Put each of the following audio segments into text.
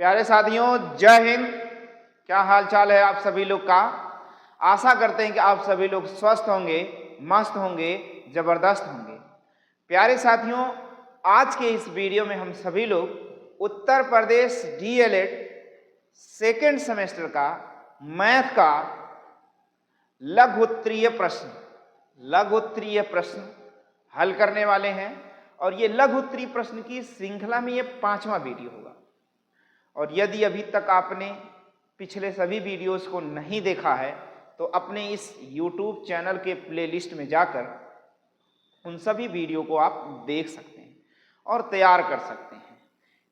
प्यारे साथियों, जय हिंद। क्या हाल चाल है आप सभी लोग का। आशा करते हैं कि आप सभी लोग स्वस्थ होंगे, मस्त होंगे, जबरदस्त होंगे। प्यारे साथियों, आज के इस वीडियो में हम सभी लोग Uttar Pradesh DElEd second semester का मैथ का लघुत्तरीय प्रश्न हल करने वाले हैं। और ये लघुत्तरीय प्रश्न की श्रृंखला में ये 5वां वीडियो होगा। और यदि अभी तक आपने पिछले सभी वीडियोस को नहीं देखा है तो अपने इस YouTube चैनल के प्लेलिस्ट में जाकर उन सभी वीडियो को आप देख सकते हैं और तैयार कर सकते हैं।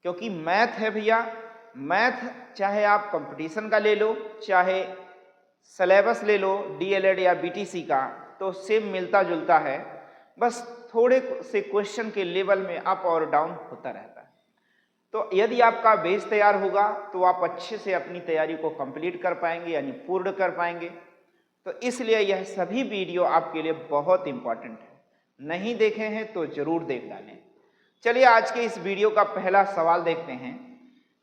क्योंकि मैथ है भैया, मैथ चाहे आप कंपटीशन का ले लो, चाहे सिलेबस ले लो डीएलएड या बीटीसी का, तो सेम मिलता जुलता है। बस थोड़े से क्वेश्चन के लेवल में अप और डाउन होता रहता है। तो यदि आपका बेस तैयार होगा तो आप अच्छे से अपनी तैयारी को कंप्लीट कर पाएंगे, यानी पूर्ण कर पाएंगे। तो इसलिए यह सभी वीडियो आपके लिए बहुत इंपॉर्टेंट है। नहीं देखे हैं तो जरूर देख डालें। चलिए आज के इस वीडियो का पहला सवाल देखते हैं।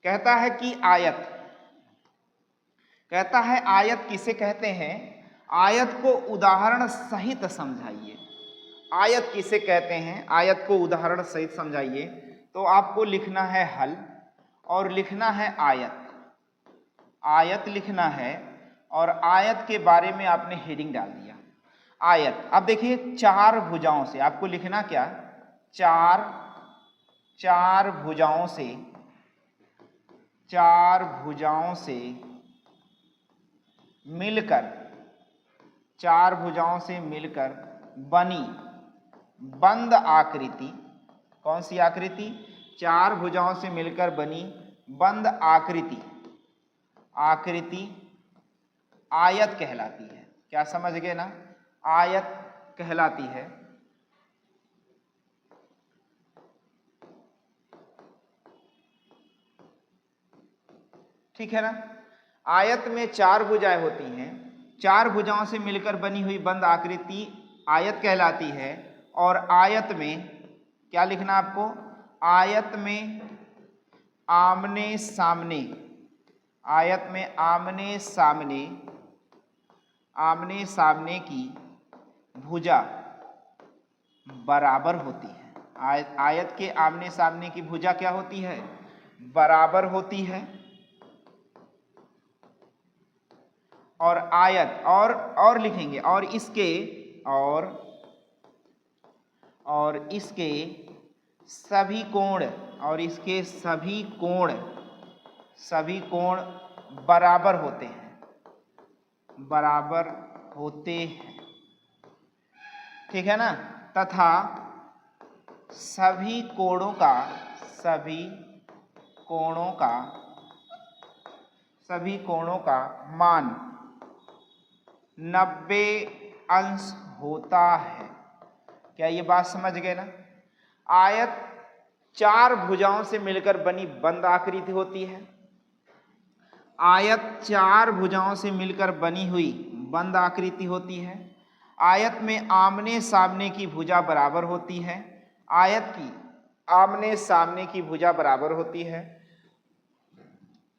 कहता है कि आयत किसे कहते हैं, आयत को उदाहरण सहित समझाइए। आयत किसे कहते हैं, आयत को उदाहरण सहित समझाइए। तो आपको लिखना है हल और लिखना है आयत लिखना है और आयत के बारे में आपने हेडिंग डाल दिया आयत। अब देखिए चार भुजाओं से आपको लिखना क्या, चार भुजाओं से मिलकर बनी बंद आकृति। कौन सी आकृति? चार भुजाओं से मिलकर बनी बंद आकृति आयत कहलाती है। क्या समझ गए ना, आयत कहलाती है। ठीक है ना। आयत में चार भुजाएं होती हैं, चार भुजाओं से मिलकर बनी हुई बंद आकृति आयत कहलाती है। और आयत में क्या लिखना आपको, आयत में आमने सामने की भुजा बराबर होती है। आयत के आमने सामने की भुजा क्या होती है, बराबर होती है। और आयत और लिखेंगे और इसके सभी कोण बराबर होते हैं। ठीक है ना। तथा सभी कोणों का मान 90 अंश होता है। क्या ये बात समझ गए ना। आयत चार भुजाओं से मिलकर बनी बंद आकृति होती है। आयत चार भुजाओं से मिलकर बनी हुई बंद आकृति होती है। आयत में आमने सामने की भुजा बराबर होती है। आयत की आमने सामने की भुजा बराबर होती है।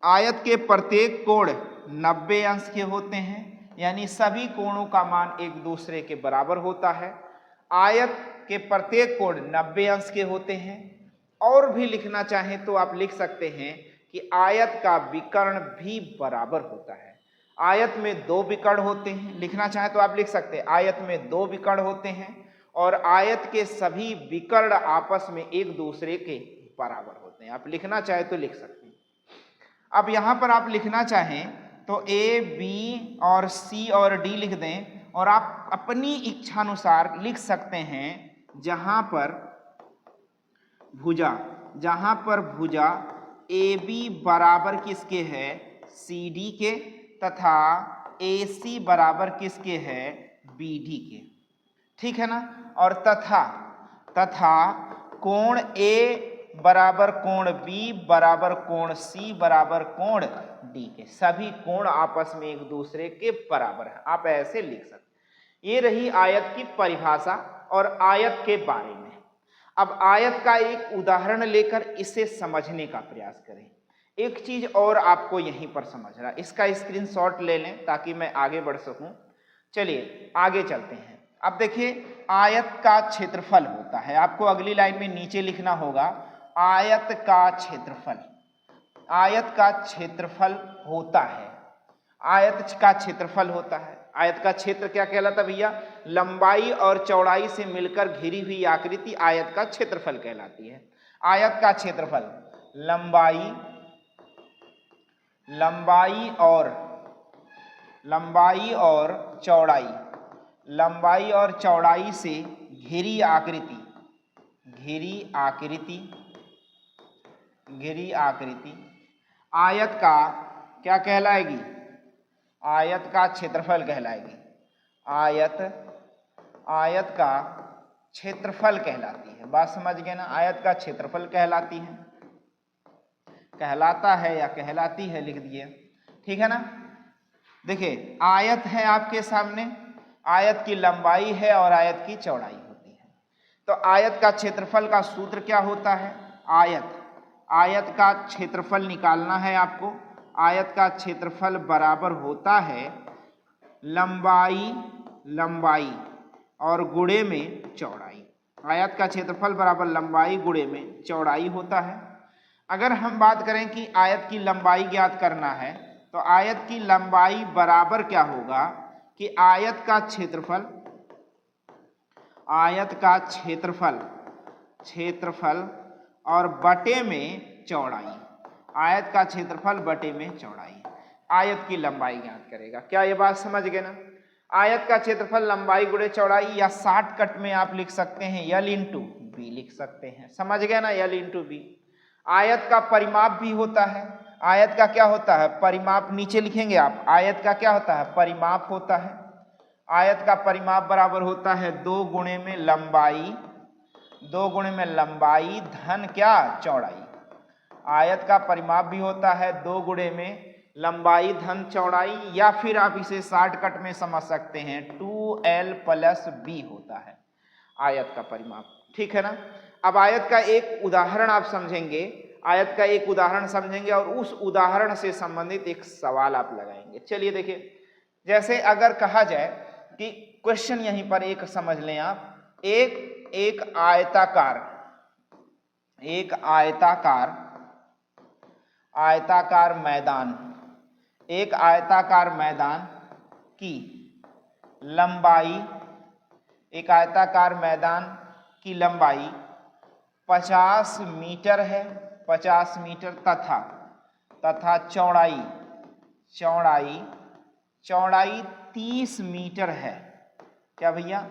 आयत के प्रत्येक कोण 90 अंश के होते हैं, यानी सभी कोणों का मान एक दूसरे के बराबर होता है। आयत के प्रत्येक कोण 90 अंश के होते हैं। और भी लिखना चाहें तो आप लिख सकते हैं कि आयत का विकर्ण भी बराबर होता है। आयत में दो विकर्ण होते हैं, लिखना चाहें तो आप लिख सकते हैं आयत में दो विकर्ण होते हैं और आयत के सभी विकर्ण आपस में एक दूसरे के बराबर होते हैं। आप लिखना चाहें तो लिख सकते हैं। अब यहां पर आप लिखना चाहें तो ए, बी और सी और डी लिख दें और आप अपनी इच्छानुसार लिख सकते हैं जहां पर भुजा ए बी बराबर किसके है, सी डी के, तथा ए सी बराबर किसके है, बी डी के। ठीक है ना। और तथा कोण ए बराबर कोण बी बराबर कोण सी बराबर कोण डी के। सभी कोण आपस में एक दूसरे के बराबर है। आप ऐसे लिख सकते हैं। ये रही आयत की परिभाषा और आयत के बारे में। अब आयत का एक उदाहरण लेकर इसे समझने का प्रयास करें। एक चीज और आपको यहीं पर समझना, इसका स्क्रीनशॉट ले लें ताकि मैं आगे बढ़ सकूं। चलिए आगे चलते हैं। अब देखिए आयत का क्षेत्रफल होता है, आपको अगली लाइन में नीचे लिखना होगा आयत का क्षेत्रफल। आयत का क्षेत्रफल होता है, आयत का क्षेत्रफल होता है। आयत का क्षेत्र क्या कहलाता भैया? लंबाई और चौड़ाई से मिलकर घिरी हुई आकृति आयत का क्षेत्रफल कहलाती है। आयत का क्षेत्रफल लंबाई और चौड़ाई, लंबाई और चौड़ाई से घिरी आकृति आयत का क्या कहलाएगी? आयत का क्षेत्रफल कहलाएगी। आयत का क्षेत्रफल कहलाती है। बात समझ गए ना? आयत का क्षेत्रफल कहलाती है, कहलाता है या कहलाती है लिख दिए, ठीक है ना। देखिए आयत है आपके सामने, आयत की लंबाई है और आयत की चौड़ाई होती है। तो आयत का क्षेत्रफल का सूत्र क्या होता है? आयत का क्षेत्रफल निकालना है आपको। आयत का क्षेत्रफल बराबर होता है लंबाई और गुणे में चौड़ाई। आयत का क्षेत्रफल बराबर लंबाई गुणे में चौड़ाई होता है। अगर हम बात करें कि आयत की लंबाई ज्ञात करना है तो आयत की लंबाई बराबर क्या होगा कि आयत का क्षेत्रफल और बटे में चौड़ाई। आयत का क्षेत्रफल बटे में चौड़ाई, आयत की लंबाई ज्ञात करेगा। क्या ये बात समझ गए ना? आयत का क्षेत्रफल लंबाई गुणे चौड़ाई, या शॉर्टकट में आप लिख सकते हैं L इंटू बी लिख सकते हैं। समझ गए ना? L into B. आयत का परिमाप भी होता है। आयत का क्या होता है? परिमाप। नीचे लिखेंगे आप, आयत का क्या होता है? परिमाप होता है। आयत का परिमाप बराबर होता है 2 गुणे में लंबाई धन क्या? चौड़ाई। आयत का परिमाप भी होता है 2 गुणे में लंबाई धन चौड़ाई, या फिर आप इसे शॉर्टकट में समझ सकते हैं 2L प्लस B होता है आयत का परिमाप, ठीक है ना। अब आयत का एक उदाहरण आप समझेंगे, आयत का एक उदाहरण समझेंगे और उस उदाहरण से संबंधित एक सवाल आप लगाएंगे। चलिए देखिए, जैसे अगर कहा जाए कि क्वेश्चन यहीं पर एक समझ लें आप, एक आयताकार मैदान, एक आयताकार मैदान की लंबाई, एक आयताकार मैदान की लंबाई 50 मीटर है, 50 मीटर तथा चौड़ाई 30 मीटर है। क्या भैया?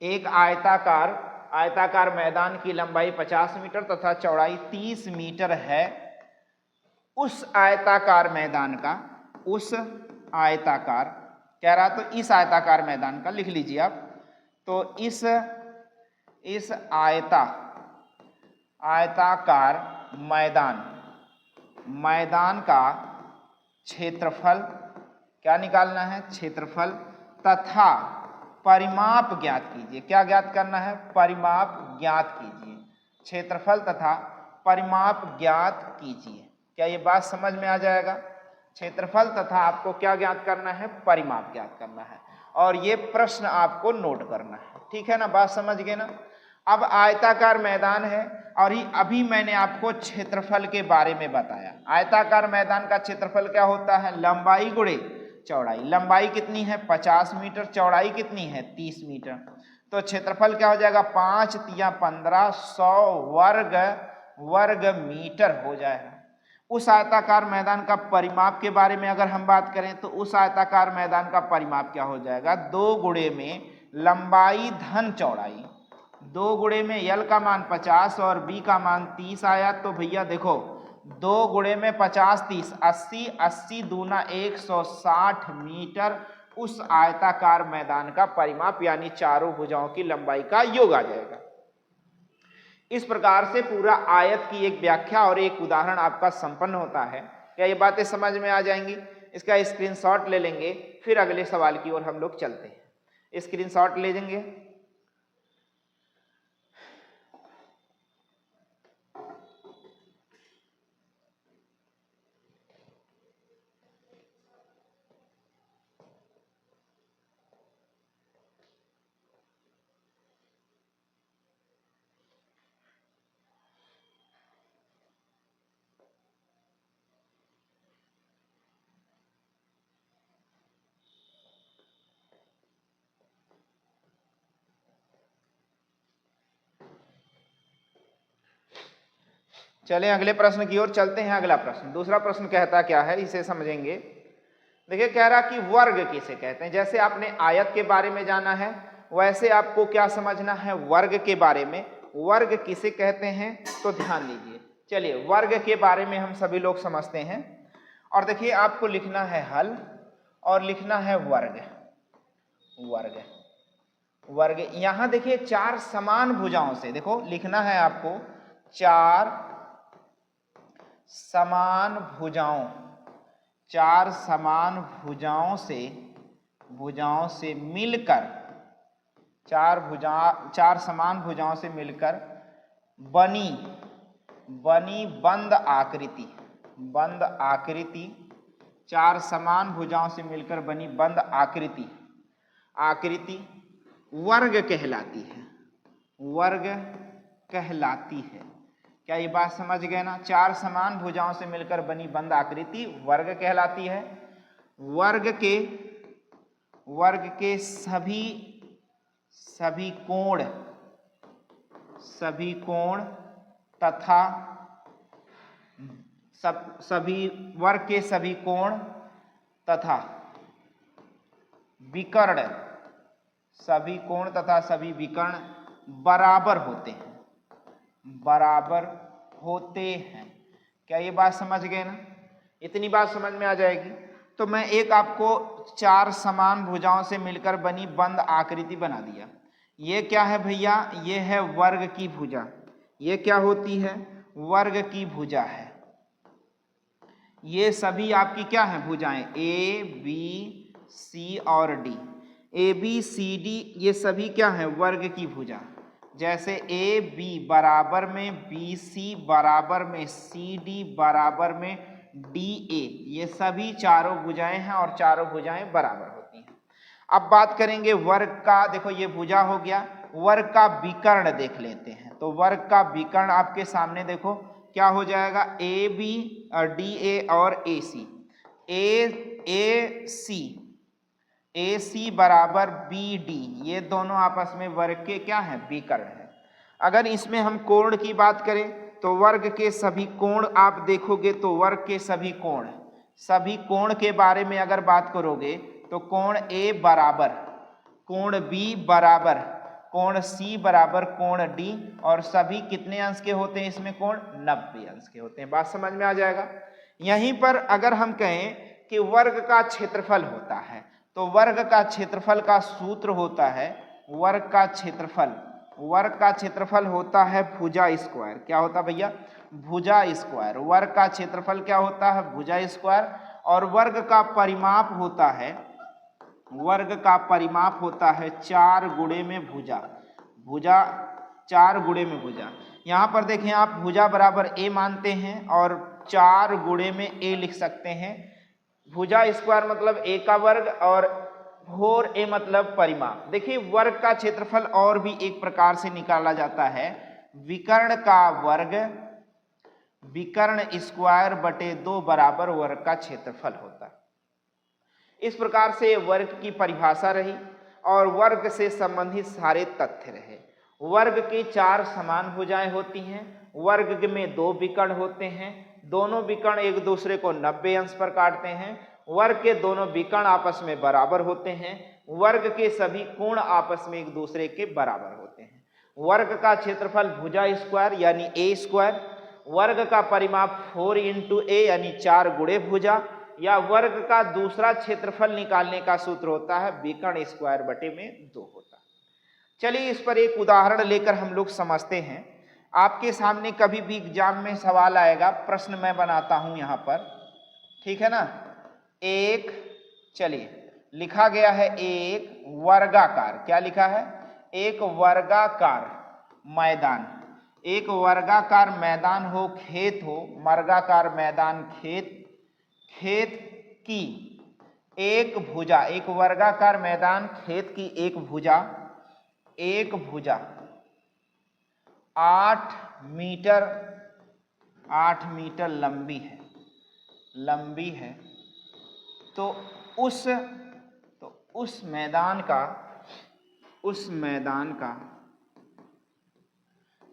एक आयताकार मैदान की लंबाई 50 मीटर तथा चौड़ाई 30 मीटर है। उस आयताकार कह रहा, तो इस आयताकार मैदान का लिख लीजिए आप। तो इस आयताकार मैदान का क्षेत्रफल क्या निकालना है? क्षेत्रफल तथा परिमाप ज्ञात कीजिए। क्या ज्ञात करना है? परिमाप ज्ञात कीजिए। क्षेत्रफल तथा परिमाप ज्ञात कीजिए। क्या ये बात समझ में आ जाएगा? क्षेत्रफल तथा आपको क्या ज्ञात करना है? परिमाप ज्ञात करना है, और ये प्रश्न आपको नोट करना है, ठीक है ना। बात समझ गए ना? अब आयताकार मैदान है और अभी मैंने आपको क्षेत्रफल के बारे में बताया। आयताकार मैदान का क्षेत्रफल क्या होता है? लंबाई गुणे चौड़ाई। लंबाई कितनी है? 50 मीटर। चौड़ाई कितनी है? 30 मीटर। तो क्षेत्रफल क्या हो जाएगा? 5 तिया 15, 100 वर्ग मीटर हो जाएगा। उस आयताकार मैदान का परिमाप के बारे में अगर हम बात करें तो उस आयताकार मैदान का परिमाप क्या हो जाएगा? 2 गुणे में लंबाई धन चौड़ाई। 2 गुणे में L का मान 50 और B का मान 30 आया। तो भैया देखो 2 गुणे में 50 30 80, 80 दूना 160 मीटर उस आयताकार मैदान का परिमाप, यानी चारों भुजाओं की लंबाई का योग आ जाएगा। इस प्रकार से पूरा आयत की एक व्याख्या और एक उदाहरण आपका संपन्न होता है। क्या ये बातें समझ में आ जाएंगी? इसका स्क्रीनशॉट ले लेंगे, फिर अगले सवाल की ओर हम लोग चलते हैं। स्क्रीनशॉट ले लेंगे। चलें अगले प्रश्न की ओर चलते हैं। अगला प्रश्न, दूसरा प्रश्न कहता क्या है, इसे समझेंगे। देखिए कह रहा कि वर्ग किसे कहते हैं। जैसे आपने आयत के बारे में जाना है, वैसे आपको क्या समझना है, वर्ग के बारे में। वर्ग किसे कहते हैं तो ध्यान दीजिए। चलिए वर्ग के बारे में हम सभी लोग समझते हैं। और देखिए आपको लिखना है हल और लिखना है वर्ग। वर्ग वर्ग यहां देखिए चार समान भुजाओं से, देखो लिखना है आपको चार समान भुजाओं, चार समान भुजाओं से मिलकर, चार समान भुजाओं से मिलकर बनी बंद आकृति, बंद आकृति, चार समान भुजाओं से मिलकर बनी बंद आकृति, आकृति वर्ग कहलाती है। वर्ग कहलाती है। क्या ये बात समझ गए ना? चार समान भुजाओं से मिलकर बनी बंद आकृति वर्ग कहलाती है। वर्ग के सभी कोण तथा सभी वर्ग के सभी कोण तथा विकर्ण, सभी कोण तथा सभी विकर्ण बराबर होते हैं, बराबर होते हैं। क्या ये बात समझ गए ना? इतनी बात समझ में आ जाएगी। तो मैं एक आपको चार समान भुजाओं से मिलकर बनी बंद आकृति बना दिया। ये क्या है भैया? ये है वर्ग की भुजा। ये क्या होती है? वर्ग की भुजा है। ये सभी आपकी क्या है भुजाएं? ए बी सी और डी। ए बी सी डी ये सभी क्या है? वर्ग की भुजा। जैसे ए बी बराबर में बी सी बराबर में सी डी बराबर में डी ए, ये सभी चारों भुजाएं हैं और चारों भुजाएं बराबर होती हैं। अब बात करेंगे वर्ग का। देखो ये भुजा हो गया, वर्ग का विकर्ण देख लेते हैं। तो वर्ग का विकर्ण आपके सामने देखो क्या हो जाएगा? ए बी और डी ए और ए सी। ए सी बराबर बी डी, ये दोनों आपस में वर्ग के क्या है? विकर्ण है। अगर इसमें हम कोण की बात करें तो वर्ग के सभी कोण आप देखोगे तो वर्ग के सभी कोण के बारे में अगर बात करोगे तो कोण ए बराबर, कोण बी बराबर, कोण सी बराबर कोण डी, और सभी कितने अंश के होते हैं इसमें? कोण 90 अंश के होते हैं। बात समझ में आ जाएगा। यहीं पर अगर हम कहें कि वर्ग का क्षेत्रफल होता है तो वर्ग का क्षेत्रफल का सूत्र होता है, वर्ग का क्षेत्रफल होता है भुजा स्क्वायर। क्या होता है भैया? भुजा स्क्वायर। वर्ग का क्षेत्रफल क्या होता है? भुजा स्क्वायर। और वर्ग का परिमाप होता है, वर्ग का परिमाप होता है 4 गुणे में भुजा। भुजा 4 गुणे में भुजा। यहाँ पर देखें आप भुजा बराबर ए मानते हैं और 4 गुणे में ए लिख सकते हैं। भुजा स्क्वायर मतलब ए का वर्ग और 4a मतलब परिमाप। देखिए वर्ग का क्षेत्रफल और भी एक प्रकार से निकाला जाता है, विकर्ण का वर्ग, विकर्ण स्क्वायर बटे 2 बराबर वर्ग का क्षेत्रफल होता है। इस प्रकार से वर्ग की परिभाषा रही और वर्ग से संबंधित सारे तथ्य रहे। वर्ग की 4 समान भुजाएं होती हैं, वर्ग में 2 विकर्ण होते हैं, दोनों विकर्ण एक दूसरे को 90 अंश पर काटते हैं, वर्ग के दोनों विकर्ण आपस में बराबर होते हैं, वर्ग के सभी कोण आपस में एक दूसरे के बराबर होते हैं। वर्ग का क्षेत्रफल भुजा स्क्वायर यानी ए स्क्वायर, वर्ग का परिमाप 4 इंटू ए यानी 4 गुणे भुजा, या वर्ग का दूसरा क्षेत्रफल निकालने का सूत्र होता है विकर्ण स्क्वायर बटे में 2 होता है। चलिए इस पर एक उदाहरण लेकर हम लोग समझते हैं। आपके सामने कभी भी एग्जाम में सवाल आएगा, प्रश्न मैं बनाता हूं यहां पर, ठीक है ना। एक, चलिए लिखा गया है एक वर्गाकार, क्या लिखा है? एक वर्गाकार मैदान, एक वर्गाकार मैदान हो, खेत हो, वर्गाकार मैदान खेत, खेत की एक भुजा, एक वर्गाकार मैदान खेत की एक भुजा 8 मीटर लंबी है। तो उस मैदान का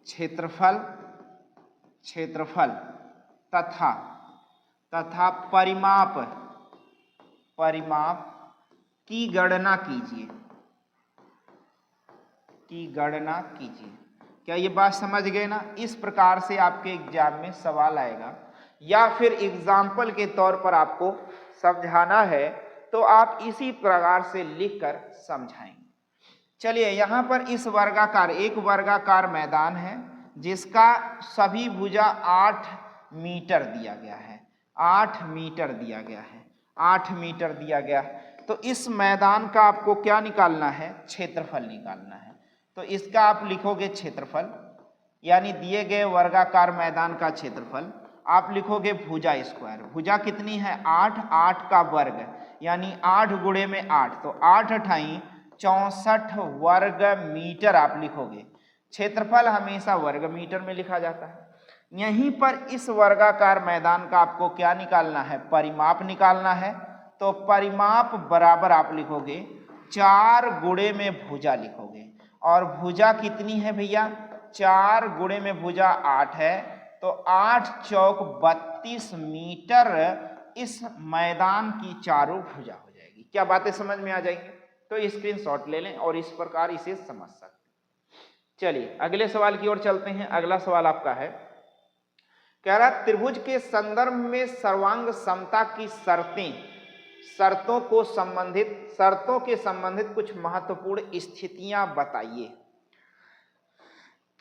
क्षेत्रफल क्षेत्रफल तथा परिमाप की गणना कीजिए। क्या ये बात समझ गए ना? इस प्रकार से आपके एग्जाम में सवाल आएगा, या फिर एग्जाम्पल के तौर पर आपको समझाना है तो आप इसी प्रकार से लिखकर समझाएंगे। चलिए, यहाँ पर इस एक वर्गाकार मैदान है जिसका सभी भुजा 8 मीटर दिया गया है। 8 मीटर दिया गया है। 8 मीटर दिया गया है। तो इस मैदान का आपको क्या निकालना है? क्षेत्रफल निकालना है। तो इसका आप लिखोगे क्षेत्रफल, यानी दिए गए वर्गाकार मैदान का क्षेत्रफल आप लिखोगे भुजा स्क्वायर। भुजा कितनी है? 8। 8 का वर्ग यानी 8 गुणे में 8, तो 8 अठाई 64 वर्ग मीटर आप लिखोगे। क्षेत्रफल हमेशा वर्ग मीटर में लिखा जाता है। यहीं पर इस वर्गाकार मैदान का आपको क्या निकालना है? परिमाप निकालना है। तो परिमाप बराबर आप लिखोगे 4 गुणे में भुजा लिखोगे। और भुजा कितनी है भैया? 4 गुणे में भुजा 8 है, तो 8 चौक 32 मीटर इस मैदान की चारों भुजा हो जाएगी। क्या बातें समझ में आ जाएंगी? तो स्क्रीनशॉट ले लें और इस प्रकार इसे समझ सकते हैं। चलिए अगले सवाल की ओर चलते हैं। अगला सवाल आपका है, कह रहा त्रिभुज के संदर्भ में सर्वांग समता की शर्तों के संबंधित कुछ महत्वपूर्ण स्थितियां बताइए।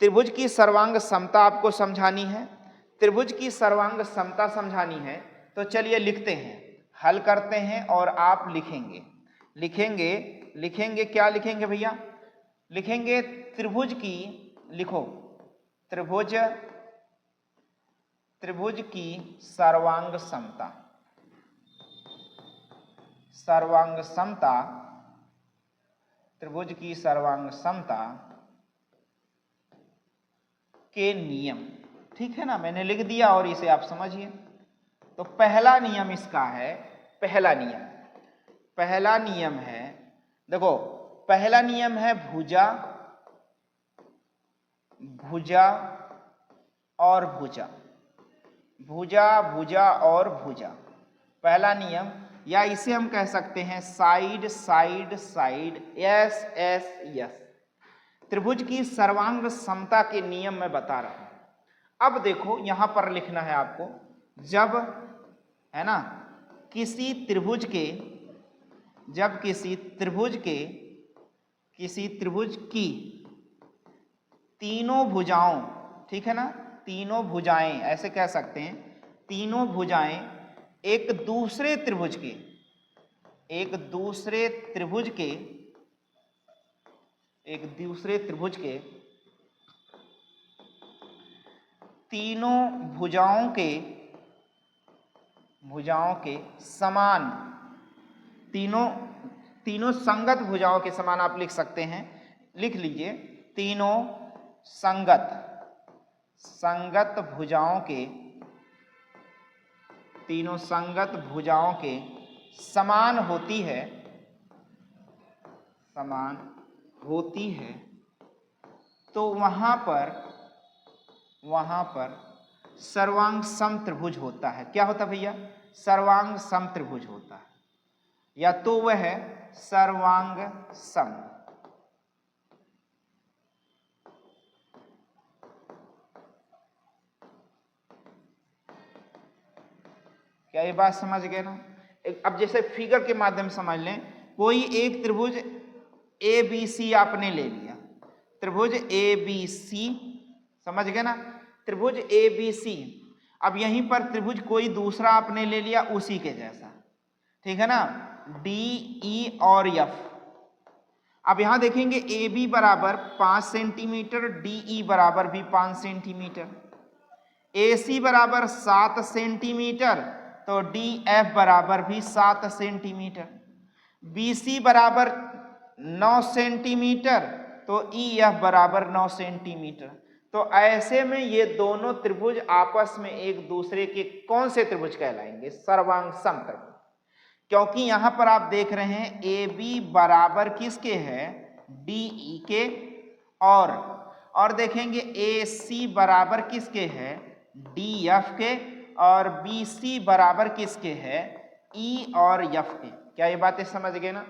त्रिभुज की सर्वांग समता आपको समझानी है। त्रिभुज की सर्वांग समता समझानी है तो चलिए लिखते हैं, हल करते हैं और आप लिखेंगे क्या लिखेंगे भैया? लिखेंगे त्रिभुज की, लिखो त्रिभुज की सर्वांग समता त्रिभुज की सर्वांग समता के नियम। ठीक है ना? मैंने लिख दिया और इसे आप समझिए। तो पहला नियम इसका है, पहला नियम है, देखो पहला नियम है भुजा और भुजा। पहला नियम, या इसे हम कह सकते हैं साइड। यस। त्रिभुज की सर्वांग समता के नियम मैं बता रहा हूं। अब देखो यहां पर लिखना है आपको, जब है ना किसी त्रिभुज की तीनों भुजाओं, ठीक है ना, तीनों भुजाएं ऐसे कह सकते हैं, तीनों भुजाएं एक दूसरे त्रिभुज के तीनों भुजाओं के समान, तीनों संगत भुजाओं के समान आप लिख सकते हैं। लिख लीजिए, तीनों संगत भुजाओं के समान होती है तो वहां पर सर्वांग सम त्रिभुज होता है। क्या होता है भैया? सर्वांग सम त्रिभुज होता है, या तो वह सर्वांग सम। क्या ये बात समझ गए ना? अब जैसे फिगर के माध्यम से समझ लें, कोई एक त्रिभुज ABC आपने ले लिया, त्रिभुज ABC, समझ गए ना? त्रिभुज ABC। अब यहीं पर त्रिभुज कोई दूसरा आपने ले लिया उसी के जैसा, ठीक है ना, DE और F। अब यहां देखेंगे AB बराबर 5 सेंटीमीटर, DE बराबर भी 5 सेंटीमीटर, AC बराबर 7 सेंटीमीटर, तो DF बराबर भी 7 सेंटीमीटर, BC बराबर 9 सेंटीमीटर, तो EF बराबर 9 सेंटीमीटर। तो ऐसे में ये दोनों त्रिभुज आपस में एक दूसरे के कौन से त्रिभुज कहलाएंगे? सर्वांग सम त्रिभुज। क्योंकि यहां पर आप देख रहे हैं AB बराबर किसके है? DE के, और देखेंगे AC बराबर किसके है? डी एफ के, और बी सी बराबर किसके है, ई और एफ के। क्या ये बातें समझ गए ना?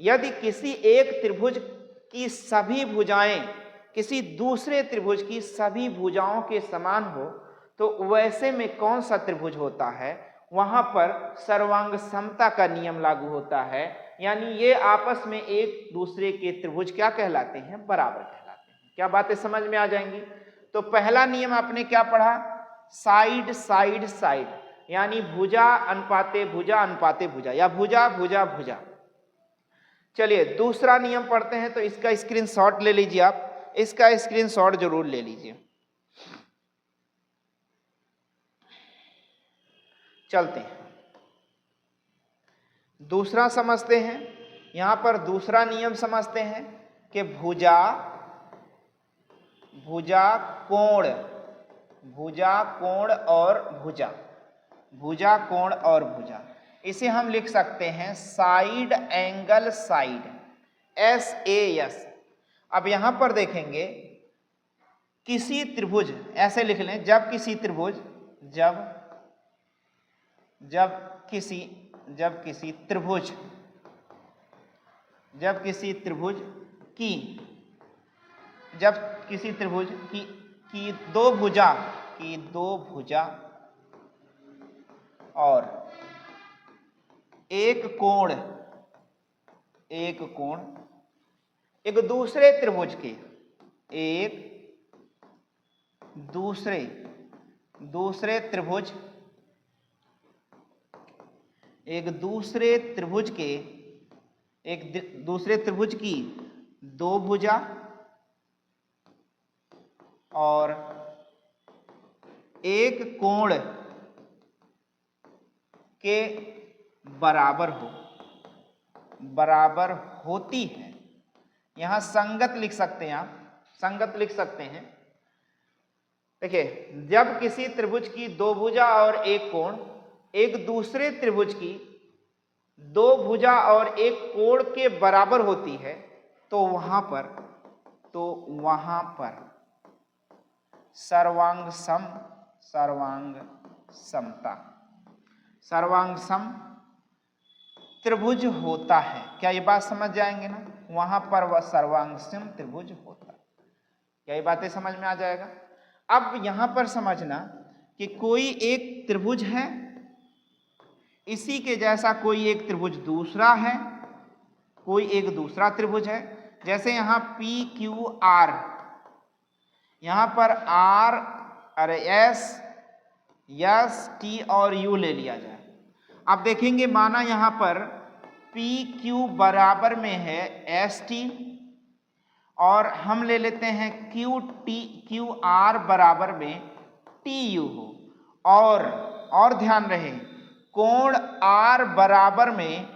यदि किसी एक त्रिभुज की सभी भुजाएं किसी दूसरे त्रिभुज की सभी भुजाओं के समान हो तो वैसे में कौन सा त्रिभुज होता है, वहां पर सर्वांग समता का नियम लागू होता है। यानी ये आपस में एक दूसरे के त्रिभुज क्या कहलाते हैं, बराबर कहलाते हैं। क्या बातें समझ में आ जाएंगी? तो पहला नियम आपने क्या पढ़ा, साइड साइड साइड, यानी भुजा अनुपाते भुजा या भुजा भुजा भुजा। चलिए दूसरा नियम पढ़ते हैं, तो इसका स्क्रीनशॉट ले लीजिए, आप इसका स्क्रीनशॉट जरूर ले लीजिए। चलते हैं दूसरा समझते हैं। यहां पर दूसरा नियम समझते हैं कि भुजा कोण और भुजा, इसे हम लिख सकते हैं साइड एंगल साइड, SAS। अब यहां पर देखेंगे किसी त्रिभुज, ऐसे लिख लें, जब किसी त्रिभुज की दो भुजा और एक कोण एक दूसरे त्रिभुज के की दो भुजा और एक कोण के बराबर होती है। यहां संगत लिख सकते हैं, देखिए, जब किसी त्रिभुज की दो भुजा और एक कोण एक दूसरे त्रिभुज की दो भुजा और एक कोण के बराबर होती है तो वहां पर सर्वांग सम त्रिभुज होता है। क्या ये बात समझ जाएंगे ना? वहां पर वह सर्वांग सम त्रिभुज होता है। क्या ये बातें समझ में आ जाएगा? अब यहां पर समझना कि कोई एक त्रिभुज है, इसी के जैसा कोई एक त्रिभुज दूसरा है, कोई एक दूसरा त्रिभुज है। जैसे यहां PQR, यहां पर S T और U ले लिया जाए। अब देखेंगे, माना यहां पर PQ बराबर में है ST और हम ले लेते हैं QR बराबर में TU हो, और ध्यान रहे कोण R बराबर में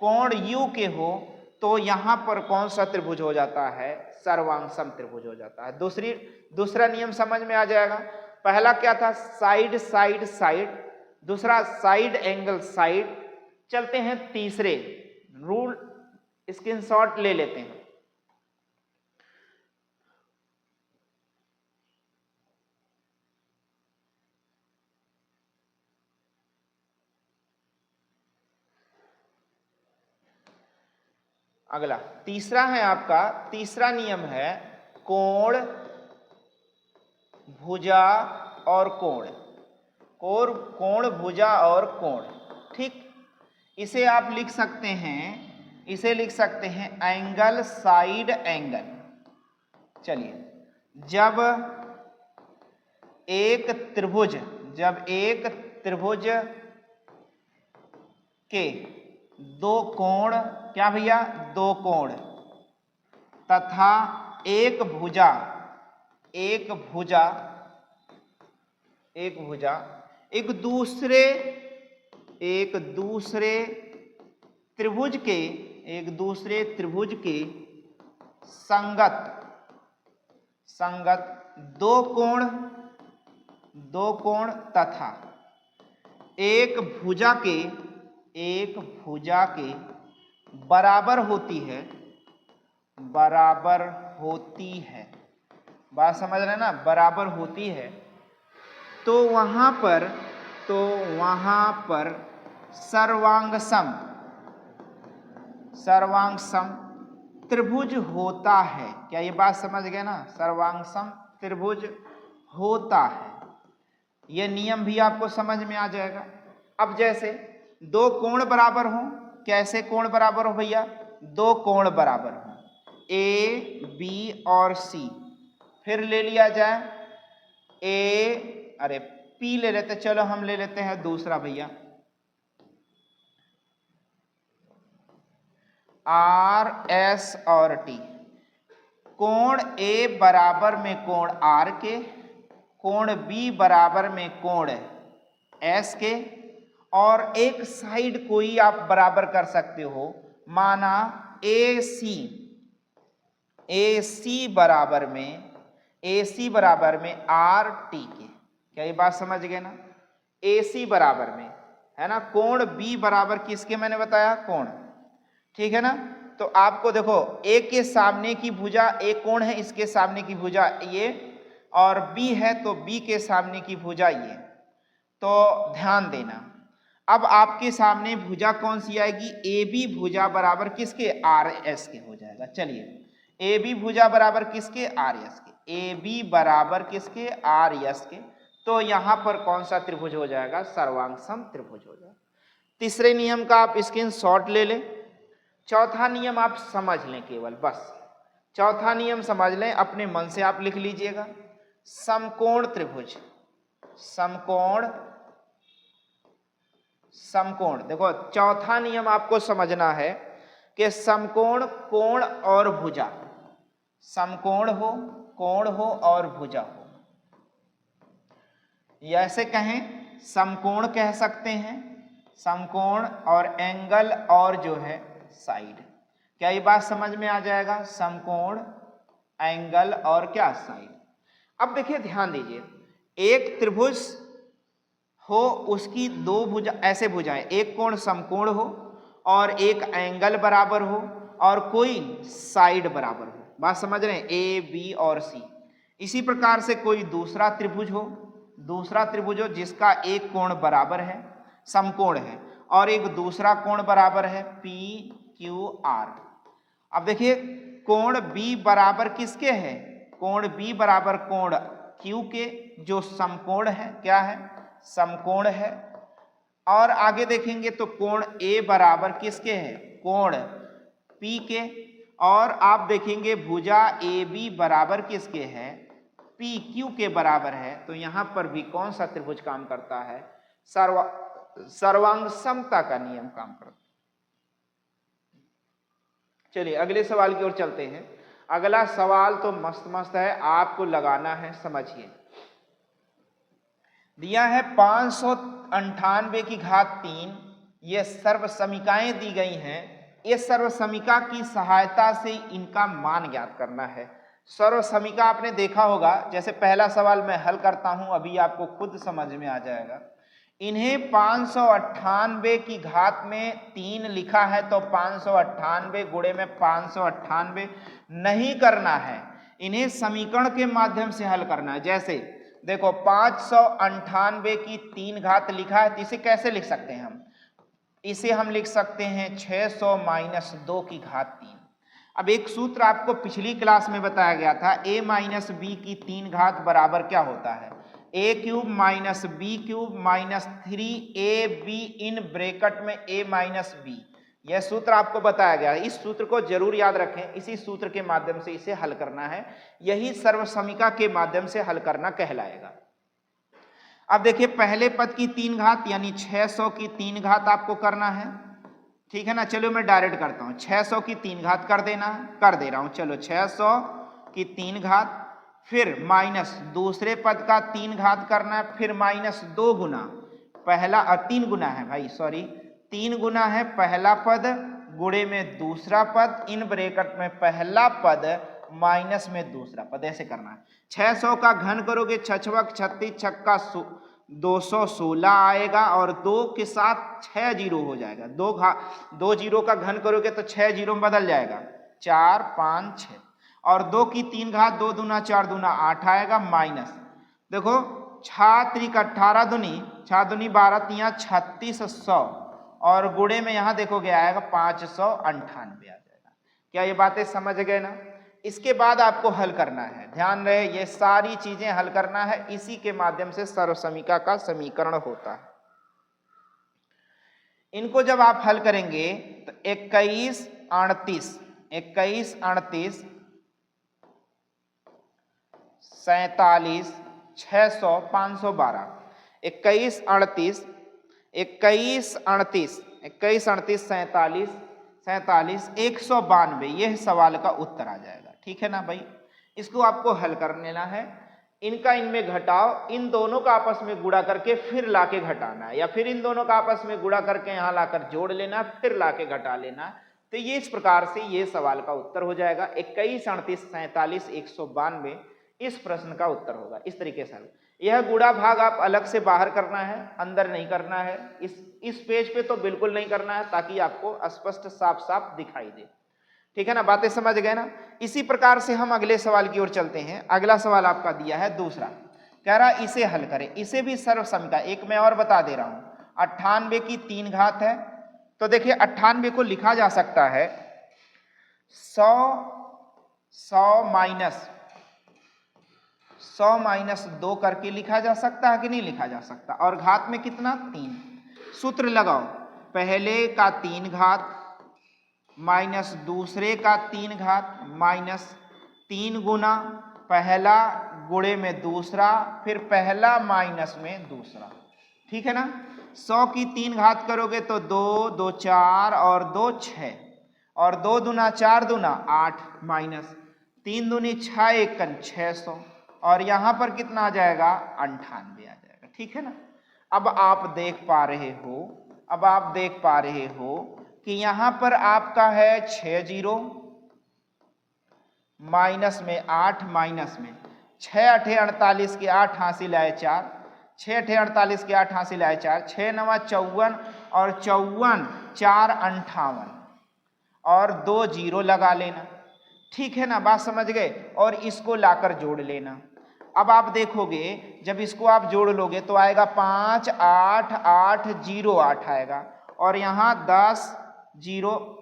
कोण U के हो, तो यहां पर कौन सा त्रिभुज हो जाता है, सर्वांग सम त्रिभुज हो जाता है। दूसरा नियम समझ में आ जाएगा। पहला क्या था, साइड साइड साइड, दूसरा साइड एंगल साइड। चलते हैं तीसरे रूल, स्क्रीनशॉट ले लेते हैं। अगला तीसरा है आपका, तीसरा नियम है कोण भुजा और कोण भुजा और कोण। ठीक, इसे आप लिख सकते हैं एंगल साइड एंगल। चलिए, जब एक त्रिभुज के दो कोण, क्या भैया, दो कोण तथा एक भुजा एक दूसरे त्रिभुज के संगत दो कोण तथा एक भुजा के बराबर होती है। बात समझ रहे हैं ना, बराबर होती है। तो वहां पर सर्वांग सम त्रिभुज होता है। क्या ये बात समझ गए ना? सर्वांग सम त्रिभुज होता है, ये नियम भी आपको समझ में आ जाएगा। अब जैसे दो कोण बराबर हो, कैसे कोण बराबर हो भैया? दो कोण बराबर हो, ए बी और सी, फिर ले लिया जाए पी ले लेते, चलो हम ले लेते हैं दूसरा भैया, आर एस और टी। कोण ए बराबर में कोण आर के, कोण बी बराबर में कोण एस के, और एक साइड कोई आप बराबर कर सकते हो, माना ए सी बराबर में आर टी के। क्या ये बात समझ गए ना? ए सी बराबर में है ना, कोण बी बराबर किसके मैंने बताया? कोण, ठीक है ना? तो आपको देखो ए के सामने की भुजा, एक कोण है, इसके सामने की भुजा ये, और बी है तो बी के सामने की भुजा ये। तो ध्यान देना, अब आपके सामने भुजा कौन सी आएगी? ए बी भुजा बराबर किसके? आर एस के हो जाएगा। चलिए ए बी भुजा बराबर किसके? आर एस के। ए बी बराबर किसके? आर एस के। तो यहां पर कौन सा त्रिभुज हो जाएगा? सर्वांग सम त्रिभुज हो जाएगा। तीसरे नियम का आप स्क्रीनशॉट ले लें। चौथा नियम आप समझ लें, केवल बस चौथा नियम समझ लें, अपने मन से आप लिख लीजिएगा। समकोण त्रिभुज, समकोण देखो, चौथा नियम आपको समझना है कि समकोण कोण और भुजा, समकोण हो, कोण हो और भुजा हो, ऐसे कहें समकोण कह सकते हैं, समकोण और एंगल और जो है साइड। क्या ये बात समझ में आ जाएगा? समकोण, एंगल और क्या? साइड। अब देखिए ध्यान दीजिए, एक त्रिभुज हो, उसकी दो भुजा, ऐसे भुजाएं, एक कोण समकोण हो और एक एंगल बराबर हो और कोई साइड बराबर हो। बात समझ रहे हैं? ए बी और सी। इसी प्रकार से कोई दूसरा त्रिभुज हो, जिसका एक कोण बराबर है, समकोण है, और एक दूसरा कोण बराबर है पी क्यू आर। अब देखिए कोण बी बराबर किसके है? कोण बी बराबर कोण क्यू के, जो समकोण है। क्या है? समकोण है। और आगे देखेंगे तो कोण ए बराबर किसके है? कोण पी के। और आप देखेंगे भुजा ए बी बराबर किसके है? पी क्यू के बराबर है। तो यहां पर भी कौन सा त्रिभुज काम करता है? सर्वांग समता का नियम काम करता है। चलिए अगले सवाल की ओर चलते हैं। अगला सवाल तो मस्त है, आपको लगाना है, समझिए। दिया है 598 की घात 3, ये सर्व समीकाएं दी गई हैं। इस सर्व समीका की सहायता से इनका मान ज्ञात करना है। सर्व समीका आपने देखा होगा, जैसे पहला सवाल मैं हल करता हूं, अभी आपको खुद समझ में आ जाएगा। इन्हें 598 की घात में 3 लिखा है, तो 598 गुणे में 598 नहीं करना है, इन्हें समीकरण के माध्यम से हल करना है। जैसे देखो 598 की 3 घात लिखा है, तो इसे कैसे लिख सकते हैं हम? इसे हम लिख सकते हैं 600 माइनस 2 की घात 3। अब एक सूत्र आपको पिछली क्लास में बताया गया था, a माइनस बी की 3 घात बराबर क्या होता है? a cube minus b cube minus 3ab इन ब्रैकेट में a माइनस बी। यह सूत्र आपको बताया गया है, इस सूत्र को जरूर याद रखें। इसी सूत्र के माध्यम से इसे हल करना है, यही सर्वसमीका के माध्यम से हल करना कहलाएगा। अब देखिए पहले पद की 3 घात यानी 600 की 3 घात आपको करना है, ठीक है ना? चलो मैं डायरेक्ट करता हूं, 600 की 3 घात कर देना है, कर दे रहा हूं। चलो 600 की 3 घात, फिर माइनस दूसरे पद का 3 घात करना है, फिर माइनस 2 गुना पहला, 3 गुना है भाई, सॉरी 3 गुना है पहला पद, गुणे में दूसरा पद, इन ब्रैकेट में पहला पद माइनस में दूसरा पद, ऐसे करना है। 600 का घन करोगे 6 36 छक्का 216 आएगा, और 2 के साथ 6 जीरो हो जाएगा। 2 जीरो का घन करोगे तो 6 जीरो में बदल जाएगा, 4 5 6, और 2 की 3 घात 2 दूना 4 दूना 8 आएगा, माइनस देखो छात्रिक 18 दूनी 6 दूनी 12 तिया 3600 और गुणे में यहाँ देखोगे आएगा 598 आ जाएगा। क्या ये बातें समझ गए ना? इसके बाद आपको हल करना है, ध्यान रहे ये सारी चीजें हल करना है, इसी के माध्यम से सर्वसमीका का समीकरण होता है। इनको जब आप हल करेंगे तो 21 38 47 600 512 21 38 47 192 यह सवाल का उत्तर आ जाएगा। ठीक है ना भाई? इसको आपको हल कर लेना है, इनका इनमें घटाओ, इन दोनों का आपस में गुणा करके फिर लाके घटाना है, या फिर इन दोनों का आपस में गुणा करके यहाँ लाकर जोड़ लेना फिर लाके घटा लेना। तो ये इस प्रकार से ये सवाल का उत्तर हो जाएगा 21 38 47 192 इस प्रश्न का उत्तर होगा। इस तरीके से यह गुणा भाग आप अलग से बाहर करना है, अंदर नहीं करना है, इस पेज पे तो बिल्कुल नहीं करना है ताकि आपको स्पष्ट साफ साफ दिखाई दे। ठीक है ना? बातें समझ गए ना? इसी प्रकार से हम अगले सवाल की ओर चलते हैं। अगला सवाल आपका दिया है दूसरा, कह रहा इसे हल करें, इसे भी सर्वसमीका, एक मैं और बता दे रहा हूं, 98 की 3 घात है। तो देखिए 98 को लिखा जा सकता है 100 माइनस 2 करके लिखा जा सकता है कि नहीं लिखा जा सकता? और घात में कितना? 3। सूत्र लगाओ, पहले का 3 घात माइनस दूसरे का 3 घात माइनस 3 गुना पहला गुणे में दूसरा, फिर पहला माइनस में दूसरा। ठीक है ना? 100 की 3 घात करोगे तो 2 2 4 और 2 6 और 2 दूना 4 दूना 8 माइनस 3 दूनी 6 एकन 600 और यहाँ पर कितना आ जाएगा? 98 आ जाएगा। ठीक है ना? अब आप देख पा रहे हो कि यहाँ पर आपका है 6 जीरो माइनस में 8 माइनस में 6 8 48 के 8 हासिल आए 4, 6 8 48 के 8 हासिल आए 4, 6 9 54 और 54 4 58 और 2 जीरो लगा लेना। ठीक है ना? बात समझ गए? और इसको लाकर जोड़ लेना। अब आप देखोगे जब इसको आप जोड़ लोगे तो आएगा 5 8 8 0 8 आएगा और यहाँ 10 0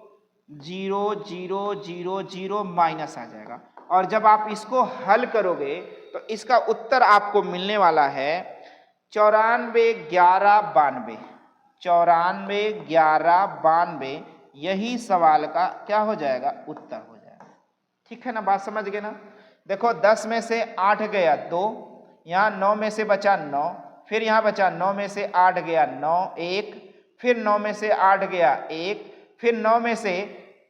0 0 0 0 माइनस आ जाएगा। और जब आप इसको हल करोगे तो इसका उत्तर आपको मिलने वाला है 94 11 92 94 11 92 यही सवाल का क्या हो जाएगा? उत्तर हो जाएगा। ठीक है ना? बात समझ गए ना? देखो 10 में से 8 गया 2, यहाँ 9 में से बचा 9, फिर यहाँ बचा 9 में से 8 गया 9 1, फिर 9 में से 8 गया 1, फिर 9 में से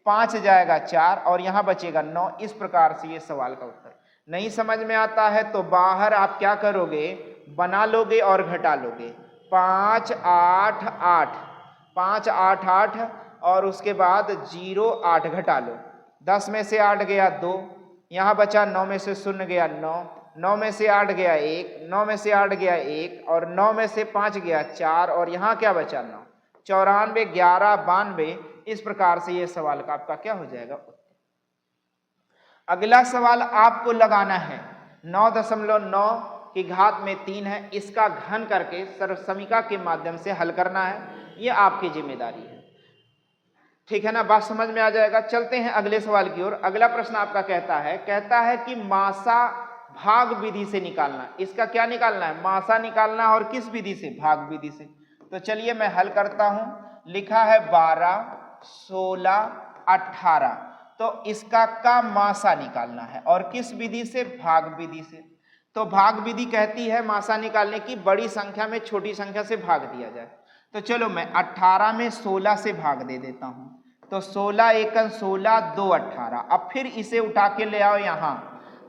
5 जाएगा 4 और यहाँ बचेगा 9। इस प्रकार से ये सवाल का उत्तर। नहीं समझ में आता है तो बाहर आप क्या करोगे? बना लोगे और घटा लोगे। 5 8 8 5 8 8 और उसके बाद 0 8 घटा लो। 10 में से 8 गया 2, यहाँ बचा 9 में से 0 गया 9, 9 में से 8 गया 1, 9 में से 8 गया 1 और 9 में से 5 गया 4 और यहाँ क्या बचा 9। 94 11 92 इस प्रकार से ये सवाल का आपका क्या हो जाएगा? उत्तर। अगला सवाल आपको लगाना है 9.9 की घात में 3 है, इसका घन करके सर्वसमीका के माध्यम से हल करना है। ये आपकी जिम्मेदारी है। ठीक है ना? बात समझ में आ जाएगा। चलते हैं अगले सवाल की ओर। अगला प्रश्न आपका कहता है कि मासा भाग विधि से निकालना। इसका क्या निकालना है? मासा निकालना। और किस विधि से? भाग विधि से। तो चलिए मैं हल करता हूं। लिखा है 12 16 18, तो इसका का मासा निकालना है। और किस विधि से? भाग विधि से। तो भाग विधि कहती है मासा निकालने की बड़ी संख्या में छोटी संख्या से भाग दिया जाए। तो चलो मैं 18 में 16 से भाग दे देता हूं। तो 16 एकन 16 2 18। अब फिर इसे उठा के ले आओ यहां।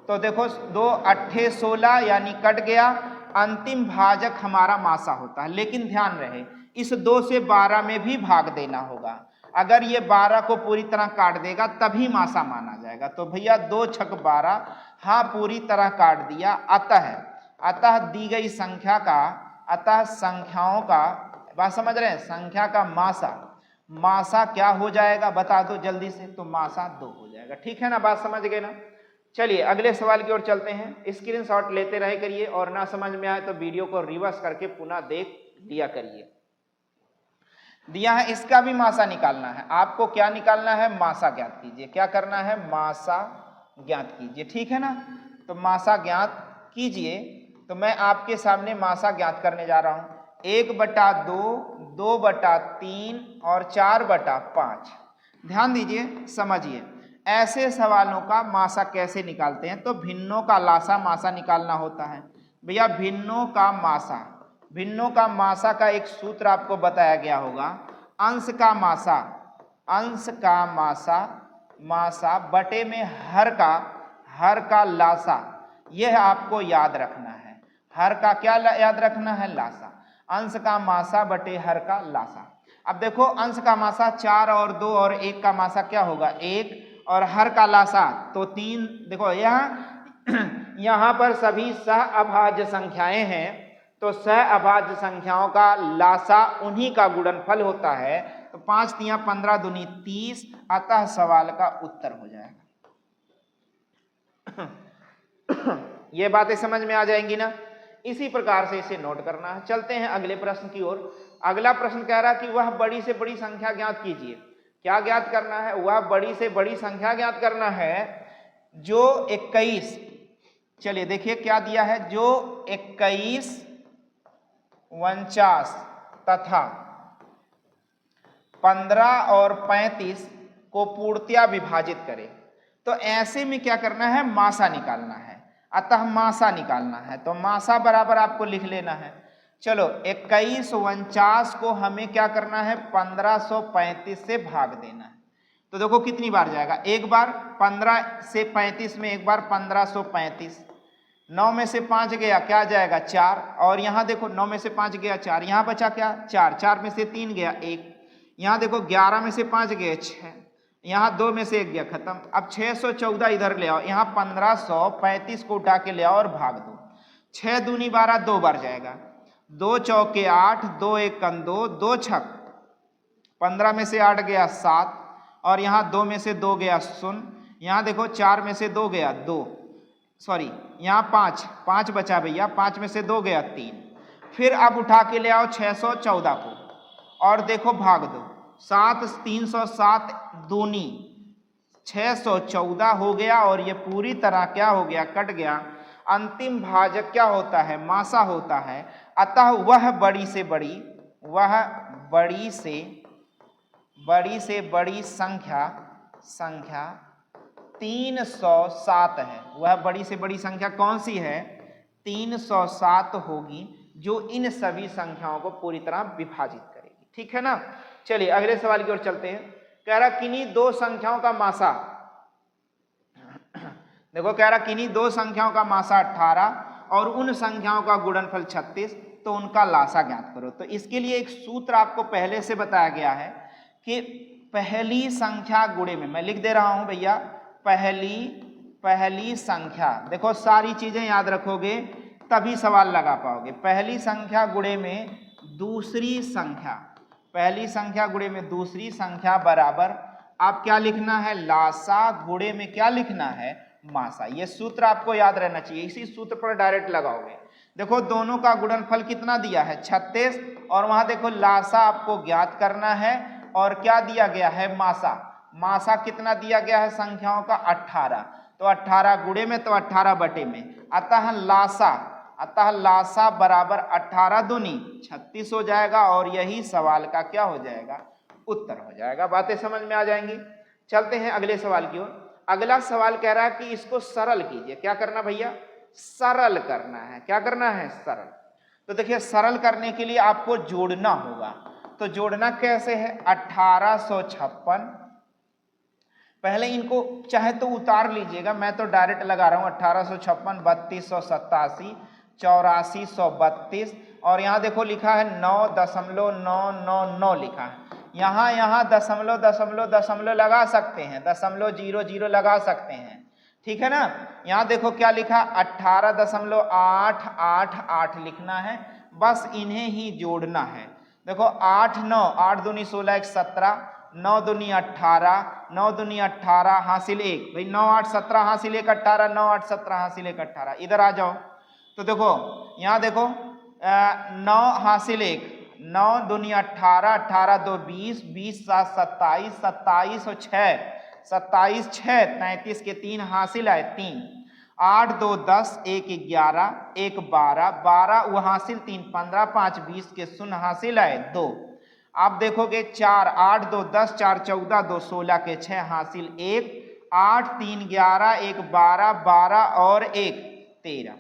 तो देखो 2 8 16 यानी कट गया। अंतिम भाजक हमारा मासा होता है। लेकिन ध्यान रहे इस 2 से 12 में भी भाग देना होगा। अगर ये 12 को पूरी तरह काट देगा तभी मासा माना जाएगा। तो भैया 2 छक 12, हाँ पूरी तरह काट दिया। अतः दी गई संख्या का, अतः संख्याओं का, बात समझ रहे हैं? संख्या का मासा क्या हो जाएगा? बता दो जल्दी से। तो मासा 2 हो जाएगा। ठीक है ना? बात समझ गए ना? चलिए अगले सवाल की ओर चलते हैं। स्क्रीनशॉट लेते रहे करिए और ना समझ में आए तो वीडियो को रिवर्स करके पुनः देख लिया करिए। दिया है इसका भी मासा निकालना है। आपको क्या निकालना है? मासा ज्ञात कीजिए। क्या करना है? मासा ज्ञात कीजिए। ठीक है ना? तो मासा ज्ञात कीजिए। तो मैं आपके सामने मासा ज्ञात करने जा रहा हूं। 1/2, 2/3 और 4/5। ध्यान दीजिए, समझिए। ऐसे सवालों का मासा कैसे निकालते हैं? तो भिन्नों का लासा मासा निकालना होता है भैया। भिन्नों का मासा का एक सूत्र आपको बताया गया होगा। अंश का मासा बटे में हर का लासा। यह आपको याद रखना है। हर का क्या याद रखना है? लासा। अंश का मासा बटे हर का लासा। अब देखो अंश का मासा 4 और 2 और 1 का मासा क्या होगा? 1 और हर का लासा तो 3। देखो यहाँ पर सभी सहअभाज्य संख्याएं हैं, तो सहअभाज्य संख्याओं का लासा उन्हीं का गुणनफल होता है। तो 5 × 3 = 15 दूनी 30। अतः सवाल का उत्तर हो जाएगा। ये बातें समझ में आ जाएंगी ना? इसी प्रकार से इसे नोट करना है। चलते हैं अगले प्रश्न की ओर। अगला प्रश्न कह रहा है कि वह बड़ी से बड़ी संख्या ज्ञात कीजिए। क्या ज्ञात करना है? वह बड़ी से बड़ी संख्या ज्ञात करना है जो 21, चलिए देखिए क्या दिया है, जो 21, 49 तथा 15 और 35 को पूर्णतया विभाजित करे। तो ऐसे में क्या करना है? मासा निकालना है। अतः मासा निकालना है तो मासा बराबर आपको लिख लेना है। चलो 21, 49 को हमें क्या करना है? 1535 से भाग देना है। तो देखो कितनी बार जाएगा? एक बार। 15 से 35 में एक बार 1535। 9 में से 5 गया, क्या जाएगा? 4। और यहाँ देखो 9 में से 5 गया 4, यहाँ बचा क्या? 4। 4 में से 3 गया 1। यहाँ देखो 11 में से 5 गए 6, यहाँ 2 में से 1 गया, खत्म। अब 614 इधर ले आओ, यहाँ 1535 को उठा के ले आओ और भाग दो। 6 दूनी 12, 2 बार जाएगा। 2 चौके 8, 2 एकम 2, 2 छक 15 में से 8 गया 7, और यहाँ 2 में से 2 गया 0। यहाँ देखो 4 में से 2 गया 2, सॉरी यहाँ 5 बचा भैया, 5 में से 2 गया 3। फिर अब उठा के ले आओ 614 को और देखो भाग दो। 7 307 दूनी 614 हो गया और ये पूरी तरह क्या हो गया? कट गया। अंतिम भाजक क्या होता है? मासा होता है। अतः वह बड़ी से बड़ी संख्या 307 है। वह बड़ी से बड़ी संख्या कौन सी है? 307 होगी, जो इन सभी संख्याओं को पूरी तरह विभाजित करेगी। ठीक है ना? चलिए अगले सवाल की ओर चलते हैं। कह रहा किन्हीं दो संख्याओं का मासा, देखो कह रहा किन्हीं दो संख्याओं का मासा 18 और उन संख्याओं का गुणनफल 36, तो उनका लासा ज्ञात करो। तो इसके लिए एक सूत्र आपको पहले से बताया गया है कि पहली संख्या गुणे में, मैं लिख दे रहा हूं भैया, पहली संख्या, देखो सारी चीजें याद रखोगे तभी सवाल लगा पाओगे। पहली संख्या गुणे में दूसरी संख्या, पहली संख्या गुणे में दूसरी संख्या बराबर, आप क्या लिखना है? लासा गुणे में क्या लिखना है? मासा। ये सूत्र आपको याद रहना चाहिए, इसी सूत्र पर डायरेक्ट लगाओगे। देखो दोनों का गुणनफल कितना दिया है? 36, और वहां देखो लासा आपको ज्ञात करना है और क्या दिया गया है? मासा। मासा कितना दिया गया है संख्याओं का? 18। तो 18 गुणे में तो 18 बटे में, अतः लासा बराबर 18 दूनी 36 हो जाएगा और यही सवाल का क्या हो जाएगा? उत्तर हो जाएगा। बातें समझ में आ जाएंगी। चलते हैं अगले सवाल की ओर। अगला सवाल कह रहा है कि इसको सरल कीजिए। क्या करना भैया? सरल करना है। क्या करना है? सरल। तो देखिए सरल करने के लिए आपको जोड़ना होगा। तो जोड़ना कैसे है? 1856, पहले इनको चाहे तो उतार लीजिएगा, मैं तो डायरेक्ट लगा रहा हूं। 1856, 3287, 8432, और यहाँ देखो लिखा है 9.999 लिखा है। यहाँ दशमलव लगा सकते हैं, 0.00 लगा सकते हैं। ठीक है ना? यहाँ देखो क्या लिखा, 18.888 लिखना है। बस इन्हें ही जोड़ना है। देखो 8 9 8 दूनी 16 1 17, 9 दूनी 18, 9 दूनी 18 हासिल 1, भाई 9 8 17 हासिल 1 18, 9 8 17 हासिल 1 18। इधर आ जाओ तो देखो यहाँ देखो 9 हासिल 1, 9 दूनी 18, 18 2 20, 20 7 27, 27 और 6, 27 6 33 के 3 हासिल आए 3, 8 2 10, 1 11, 1 12, 12 वो हासिल 3, 15 5 20 के 0 हासिल आए 2। आप देखोगे 4 8 2 10, 4 14 2 16 के 6 हासिल 1, 8 3 11, 1 12, 12 और 1 13,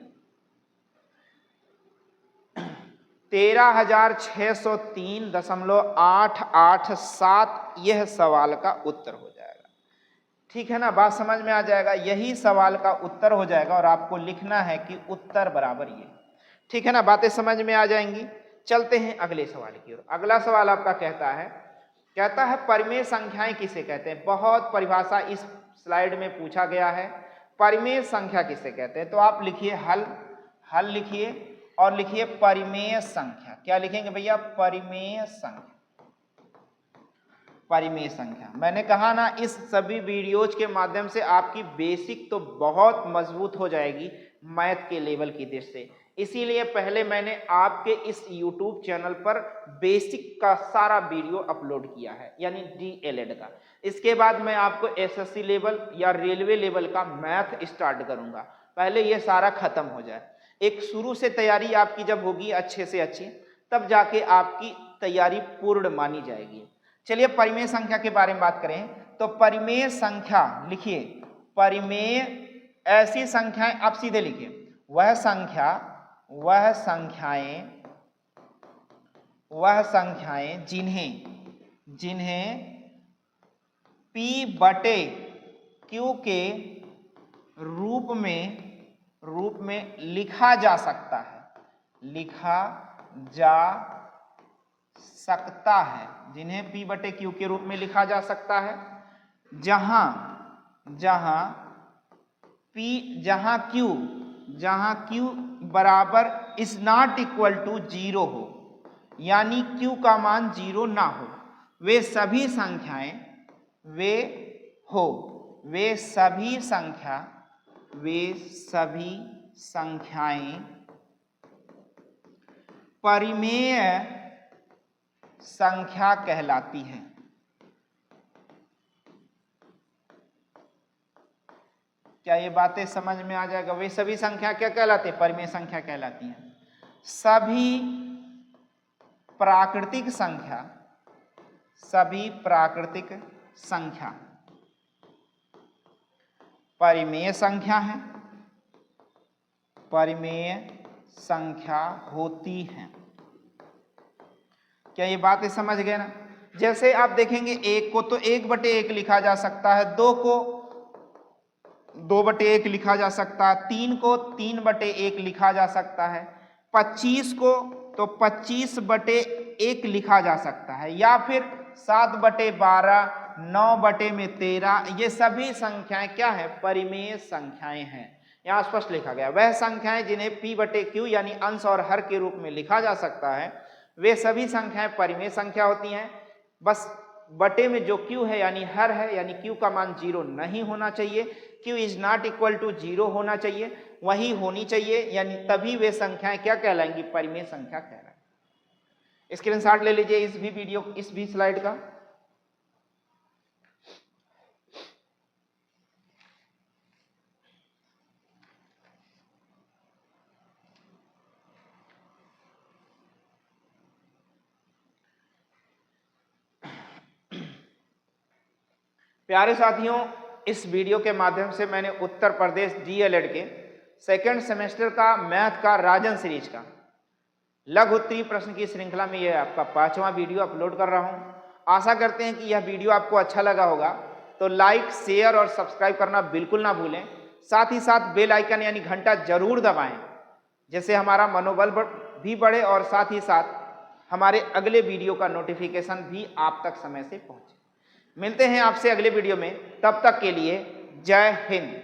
13,603.887 यह सवाल का उत्तर हो जाएगा। ठीक है ना, बात समझ में आ जाएगा, यही सवाल का उत्तर हो जाएगा और आपको लिखना है कि उत्तर बराबर ये। ठीक है ना, बातें समझ में आ जाएंगी। चलते हैं अगले सवाल की ओर। अगला सवाल आपका कहता है परिमेय संख्याएं किसे कहते हैं। बहुत परिभाषा इस स्लाइड में पूछा गया है, परिमेय संख्या किसे कहते हैं। तो आप लिखिए हल लिखिए और लिखिए परिमेय संख्या। क्या लिखेंगे भैया, परिमेय संख्या। परिमेय संख्या मैंने कहा ना, इस सभी वीडियोज के माध्यम से आपकी बेसिक तो बहुत मजबूत हो जाएगी मैथ के लेवल की दृष्टि से। इसीलिए पहले मैंने आपके इस YouTube चैनल पर बेसिक का सारा वीडियो अपलोड किया है, यानी DLED का। इसके बाद मैं आपको SSC लेवल या रेलवे लेवल का मैथ स्टार्ट करूंगा। पहले ये सारा खत्म हो जाए, एक शुरू से तैयारी आपकी जब होगी अच्छे से अच्छी, तब जाके आपकी तैयारी पूर्ण मानी जाएगी। चलिए परिमेय संख्या के बारे में बात करें तो परिमेय संख्या लिखिए, परिमेय ऐसी संख्याएं, आप सीधे लिखिए वह संख्याएं जिन्हें P बटे Q के रूप में लिखा जा सकता है, जिन्हें P बटे Q के रूप में लिखा जा सकता है, जहां Q बराबर इज नॉट इक्वल टू 0 हो, यानी Q का मान 0 ना हो, वे सभी संख्याएं परिमेय संख्या कहलाती हैं। क्या ये बातें समझ में आ जाएगा। वे सभी संख्या क्या कहलाती है, परिमेय संख्या कहलाती हैं। सभी प्राकृतिक संख्या परिमेय संख्या होती हैं। क्या ये बातें समझ गए ना। जैसे आप देखेंगे 1 को तो 1/1 लिखा जा सकता है, 2 को 2/1 लिखा जा सकता है, 3 को 3/1 लिखा जा सकता है, 25 को तो 25/1 लिखा जा सकता है, या फिर 7/12, 9/13। ये सभी संख्याएं क्या है, परिमेय संख्याएं हैं। यहाँ स्पष्ट लिखा गया, वह संख्याएं जिन्हें P बटे Q यानी अंश और हर के रूप में लिखा जा सकता है, वे सभी संख्याएं परिमेय संख्या होती हैं। बस बटे में जो Q है यानी हर है, यानी Q का मान 0 नहीं होना चाहिए, Q is not equal to 0 होना चाहिए, वही होनी चाहिए, यानी तभी वे संख्याएं क्या कहलाएंगी, परिमेय संख्या कहलाएंगी। स्क्रीनशॉट ले लीजिए इस भी स्लाइड का। प्यारे साथियों, इस वीडियो के माध्यम से मैंने उत्तर प्रदेश DLED के सेकंड सेमेस्टर का मैथ का राजन सीरीज का लघु उत्तरीय प्रश्न की श्रृंखला में यह आपका 5वां वीडियो अपलोड कर रहा हूं। आशा करते हैं कि यह वीडियो आपको अच्छा लगा होगा, तो लाइक, शेयर और सब्सक्राइब करना बिल्कुल ना भूलें। साथ ही साथ बेल आइकन यानी घंटा जरूर दबाएं, जिससे हमारा मनोबल भी बढ़े और साथ ही साथ हमारे अगले वीडियो का नोटिफिकेशन भी आप तक समय से पहुंचे। मिलते हैं आपसे अगले वीडियो में, तब तक के लिए जय हिंद।